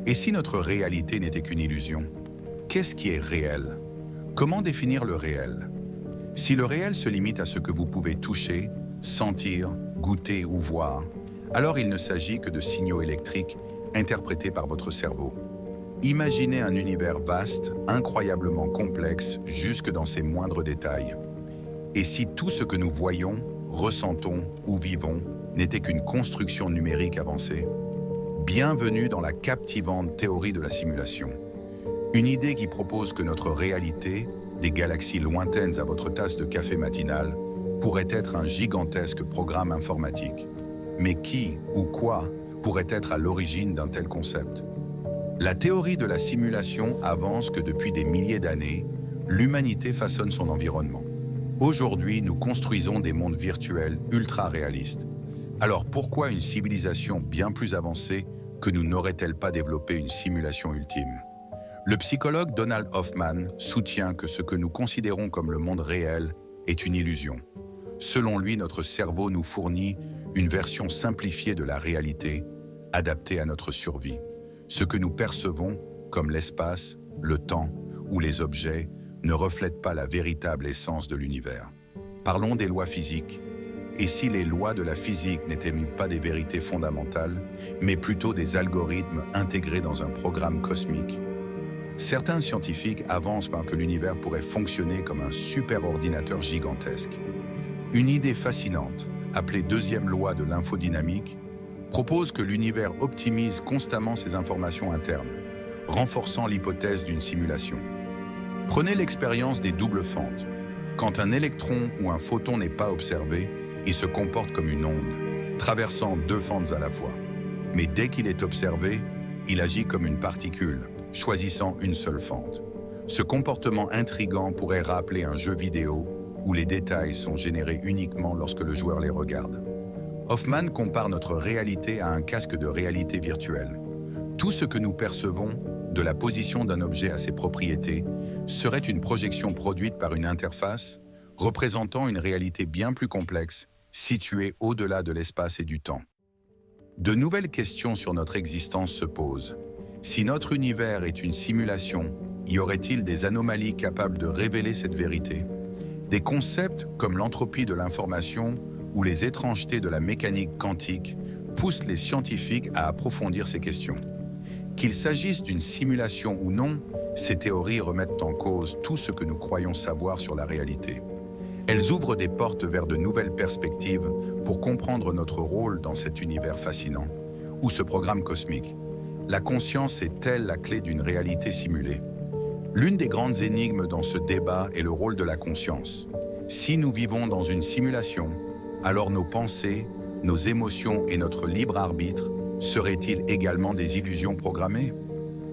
Et si notre réalité n'était qu'une illusion? Qu'est-ce qui est réel? Comment définir le réel? Si le réel se limite à ce que vous pouvez toucher, sentir, goûter ou voir, alors il ne s'agit que de signaux électriques interprétés par votre cerveau. Imaginez un univers vaste, incroyablement complexe, jusque dans ses moindres détails. Et si tout ce que nous voyons, ressentons ou vivons n'était qu'une construction numérique avancée? Bienvenue dans la captivante théorie de la simulation. Une idée qui propose que notre réalité, des galaxies lointaines à votre tasse de café matinale, pourrait être un gigantesque programme informatique. Mais qui ou quoi pourrait être à l'origine d'un tel concept? La théorie de la simulation avance que depuis des milliers d'années, l'humanité façonne son environnement. Aujourd'hui, nous construisons des mondes virtuels ultra réalistes. Alors pourquoi une civilisation bien plus avancée que nous n'aurait-elle pas développé une simulation ultime? Le psychologue Donald Hoffman soutient que ce que nous considérons comme le monde réel est une illusion. Selon lui, notre cerveau nous fournit une version simplifiée de la réalité, adaptée à notre survie. Ce que nous percevons, comme l'espace, le temps ou les objets, ne reflète pas la véritable essence de l'univers. Parlons des lois physiques. Et si les lois de la physique n'étaient pas des vérités fondamentales, mais plutôt des algorithmes intégrés dans un programme cosmique? Certains scientifiques avancent que l'univers pourrait fonctionner comme un superordinateur gigantesque. Une idée fascinante, appelée deuxième loi de l'infodynamique, propose que l'univers optimise constamment ses informations internes, renforçant l'hypothèse d'une simulation. Prenez l'expérience des doubles fentes. Quand un électron ou un photon n'est pas observé, il se comporte comme une onde, traversant deux fentes à la fois. Mais dès qu'il est observé, il agit comme une particule, choisissant une seule fente. Ce comportement intrigant pourrait rappeler un jeu vidéo où les détails sont générés uniquement lorsque le joueur les regarde. Hoffman compare notre réalité à un casque de réalité virtuelle. Tout ce que nous percevons, de la position d'un objet à ses propriétés, serait une projection produite par une interface représentant une réalité bien plus complexe, située au-delà de l'espace et du temps. De nouvelles questions sur notre existence se posent. Si notre univers est une simulation, y aurait-il des anomalies capables de révéler cette vérité? Des concepts comme l'entropie de l'information ou les étrangetés de la mécanique quantique poussent les scientifiques à approfondir ces questions. Qu'il s'agisse d'une simulation ou non, ces théories remettent en cause tout ce que nous croyons savoir sur la réalité. Elles ouvrent des portes vers de nouvelles perspectives pour comprendre notre rôle dans cet univers fascinant, ou ce programme cosmique. La conscience est-elle la clé d'une réalité simulée? L'une des grandes énigmes dans ce débat est le rôle de la conscience. Si nous vivons dans une simulation, alors nos pensées, nos émotions et notre libre arbitre seraient-ils également des illusions programmées?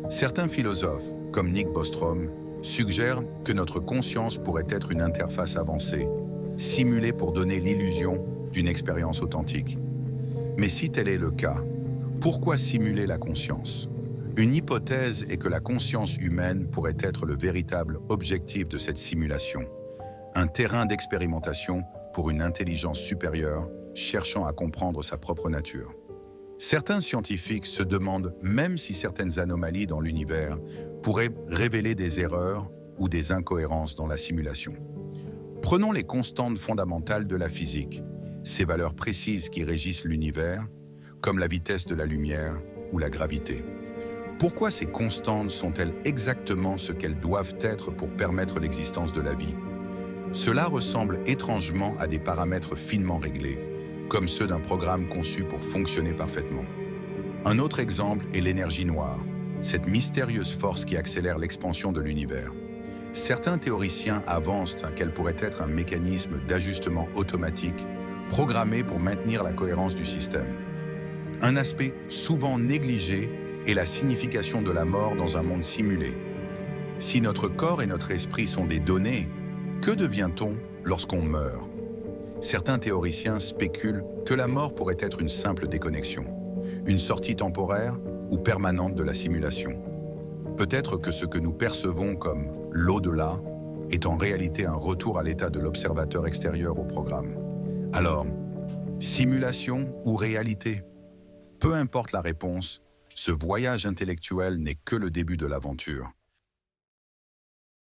Certains philosophes, comme Nick Bostrom, suggèrent que notre conscience pourrait être une interface avancée, simulée pour donner l'illusion d'une expérience authentique. Mais si tel est le cas, pourquoi simuler la conscience? Une hypothèse est que la conscience humaine pourrait être le véritable objectif de cette simulation, un terrain d'expérimentation pour une intelligence supérieure cherchant à comprendre sa propre nature. Certains scientifiques se demandent même si certaines anomalies dans l'univers pourraient révéler des erreurs ou des incohérences dans la simulation. Prenons les constantes fondamentales de la physique, ces valeurs précises qui régissent l'univers, comme la vitesse de la lumière ou la gravité. Pourquoi ces constantes sont-elles exactement ce qu'elles doivent être pour permettre l'existence de la vie? Cela ressemble étrangement à des paramètres finement réglés, comme ceux d'un programme conçu pour fonctionner parfaitement. Un autre exemple est l'énergie noire, cette mystérieuse force qui accélère l'expansion de l'univers. Certains théoriciens avancent qu'elle pourrait être un mécanisme d'ajustement automatique, programmé pour maintenir la cohérence du système. Un aspect souvent négligé est la signification de la mort dans un monde simulé. Si notre corps et notre esprit sont des données, que devient-on lorsqu'on meurt? Certains théoriciens spéculent que la mort pourrait être une simple déconnexion, une sortie temporaire ou permanente de la simulation. Peut-être que ce que nous percevons comme l'au-delà est en réalité un retour à l'état de l'observateur extérieur au programme. Alors, simulation ou réalité? Peu importe la réponse, Ce voyage intellectuel n'est que le début de l'aventure.